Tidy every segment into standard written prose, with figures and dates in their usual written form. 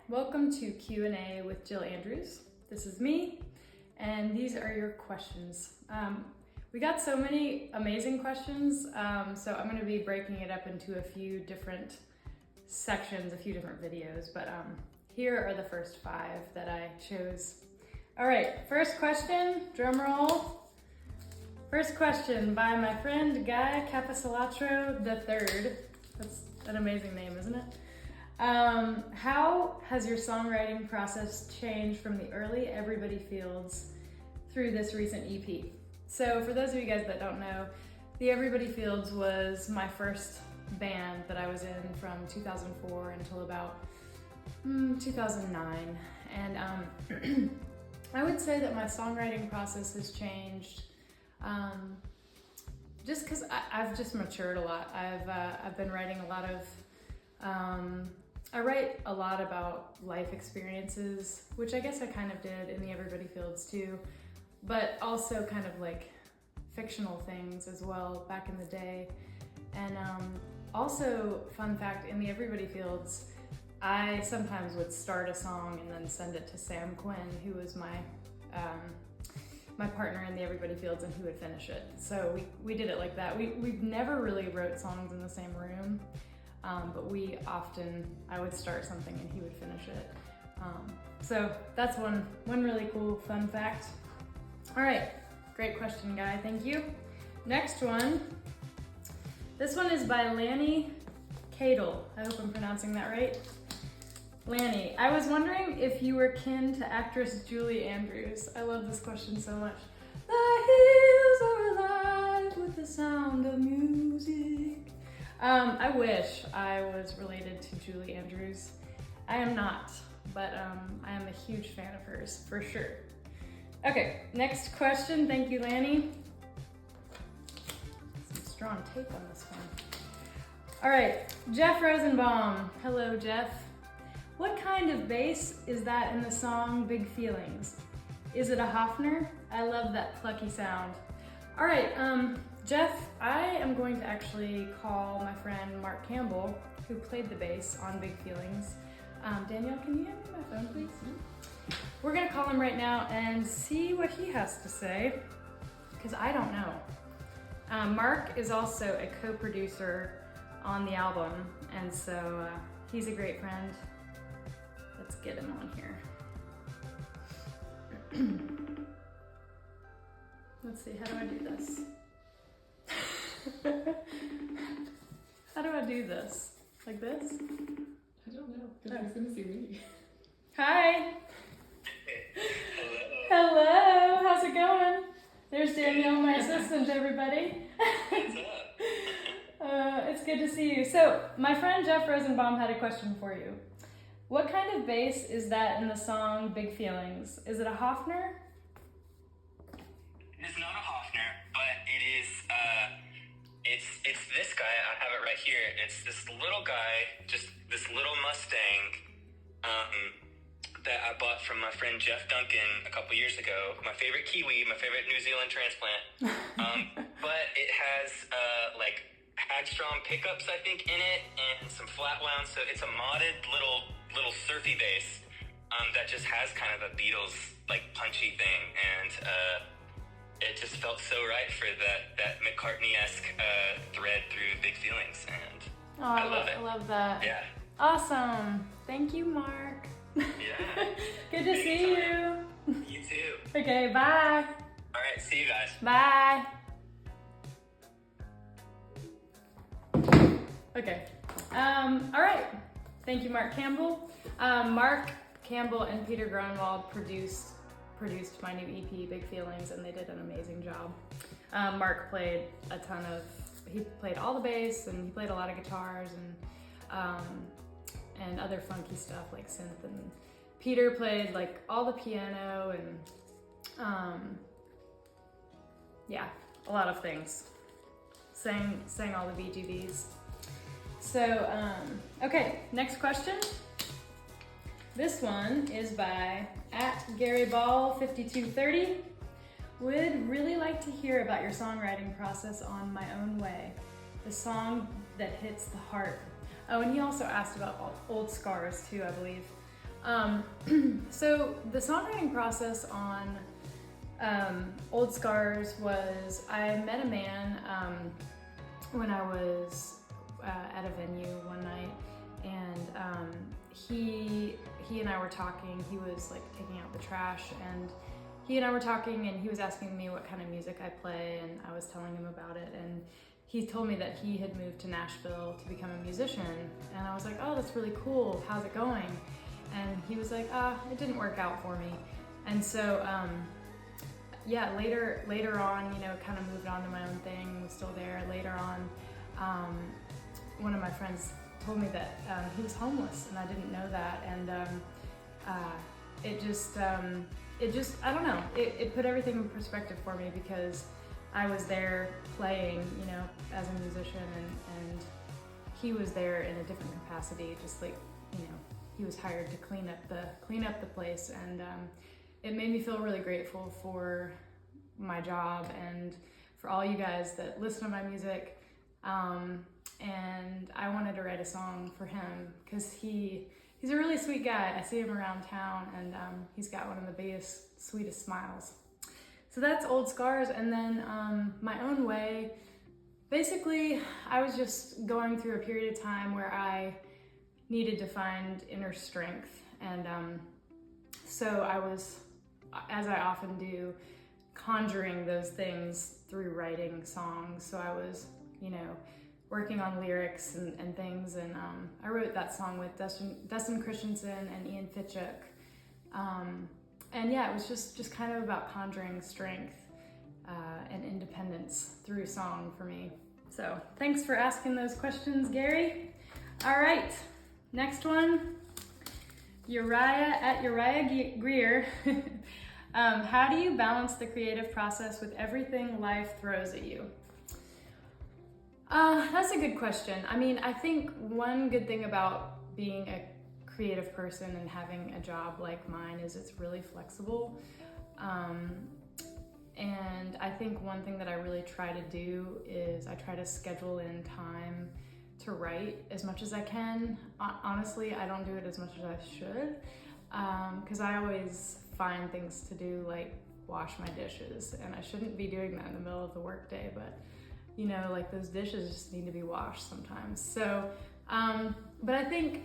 welcome to Q&A with Jill Andrews. This is me, and these are your questions. We got so many amazing questions, so I'm going to be breaking it up into a few different sections, a few different videos, but here are the first 5 that I chose. All right, first question, drum roll. First question by my friend Guy Capecelatro III. That's an amazing name, isn't it? How has your songwriting process changed from the early Everybody Fields through this recent EP? So for those of you guys that don't know, the Everybody Fields was my first band that I was in from 2004 until about 2009. And I would say that my songwriting process has changed just because I've just matured a lot. I've been writing a lot of, I write a lot about life experiences, which I guess I kind of did in the Everybody Fields too, but also kind of like fictional things as well back in the day. And also, fun fact, in the Everybody Fields, I sometimes would start a song and then send it to Sam Quinn, who was my my partner in the Everybody Fields, and he would finish it. So we did it like that. We never really wrote songs in the same room, but I would start something and he would finish it. So that's one really cool fun fact. All right, great question, Guy, thank you. Next one. This one is by Lanny Cadle. I hope I'm pronouncing that right. Lanny, I was wondering if you were kin to actress Julie Andrews. I love this question so much. The hills are alive with the sound of music. I wish I was related to Julie Andrews. I am not, but I am a huge fan of hers, for sure. Okay, next question. Thank you, Lanny. Some strong tape on this one. All right, Jeff Rosenbaum. Hello, Jeff. What kind of bass is that in the song Big Feelings? Is it a Hofner? I love that plucky sound. All right, Jeff, I am going to actually call my friend Mark Campbell, who played the bass on Big Feelings. Danielle, can you hand me my phone, please? We're gonna call him right now and see what he has to say, because I don't know. Mark is also a co-producer on the album, and so he's a great friend. Let's get him on here. Let's see, how do I do this? How do I do this? Like this? I don't know, because he's gonna see me. Hi! Hello. Hello, how's it going? There's Danielle, my assistant, everybody. What's up? It's good to see you. So, my friend Jeff Rosenbaum had a question for you. What kind of bass is that in the song Big Feelings? Is it a Hofner? It's not a Hofner, but it is, it's this guy. I have it right here. It's this little guy, just this little Mustang, that I bought from my friend Jeff Duncan a couple years ago. My favorite Kiwi, my favorite New Zealand transplant. But it has, like, Hagstrom pickups, I think, in it, and some flat wound, so it's a modded little surfy bass that just has kind of a Beatles like punchy thing, and it just felt so right for that McCartney-esque thread through Big Feelings, and I love it. I love that. Yeah. Awesome. Thank you, Mark. Yeah. Good to see you. You too. Okay, bye. All right, see you guys. Bye. Okay. All right. Thank you, Mark Campbell. Mark Campbell and Peter Grunwald produced my new EP, Big Feelings, and they did an amazing job. Mark played he played all the bass, and he played a lot of guitars and other funky stuff like synth, and Peter played like all the piano and yeah, a lot of things. Sang all the VGBs. So, okay, next question. This one is by @GaryBall5230. Would really like to hear about your songwriting process on My Own Way, the song that hits the heart. Oh, and he also asked about Old Scars too, I believe. So the songwriting process on Old Scars was, I met a man when I was at a venue one night, and he and I were talking. He was like taking out the trash, and he and I were talking, and he was asking me what kind of music I play, and I was telling him about it, and he told me that he had moved to Nashville to become a musician, and I was like, oh, that's really cool, how's it going? And he was like, it didn't work out for me. And so yeah, later on, you know, kind of moved on to my own thing, was still there. Later on, one of my friends told me that he was homeless, and I didn't know that, and it just, I don't know, it put everything in perspective for me, because I was there playing, you know, as a musician, and he was there in a different capacity, just like, you know, he was hired to clean up the place, and it made me feel really grateful for my job and for all you guys that listen to my music. And I wanted to write a song for him, because he's a really sweet guy. I see him around town, and he's got one of the biggest, sweetest smiles. So that's Old Scars. And then My Own Way, basically I was just going through a period of time where I needed to find inner strength, and so I was, as I often do, conjuring those things through writing songs. So I was, you know, working on lyrics and things, and I wrote that song with Dustin Christensen and Ian Fitchuk, and yeah, it was just kind of about conjuring strength and independence through song for me. So thanks for asking those questions, Gary. All right, next one, Uriah Greer. How do you balance the creative process with everything life throws at you? That's a good question. I mean, I think one good thing about being a creative person and having a job like mine is it's really flexible. And I think one thing that I really try to do is I try to schedule in time to write as much as I can. Honestly, I don't do it as much as I should, because I always find things to do, like wash my dishes, and I shouldn't be doing that in the middle of the workday, but you know, like those dishes just need to be washed sometimes. So, but I think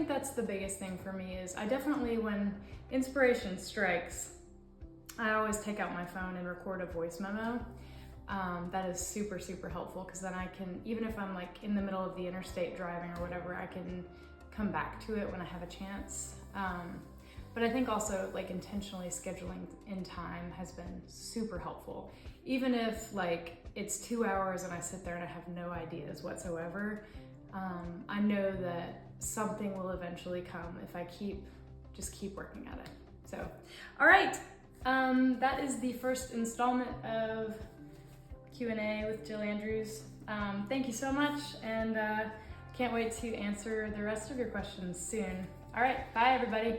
that's the biggest thing for me is I definitely, when inspiration strikes, I always take out my phone and record a voice memo. That is super, super helpful, because then I can, even if I'm like in the middle of the interstate driving or whatever, I can come back to it when I have a chance. But I think also like intentionally scheduling in time has been super helpful. Even if like it's 2 hours and I sit there and I have no ideas whatsoever, I know that something will eventually come if I just keep working at it. So, all right, that is the first installment of Q&A with Jill Andrews. Thank you so much, and can't wait to answer the rest of your questions soon. All right, bye everybody.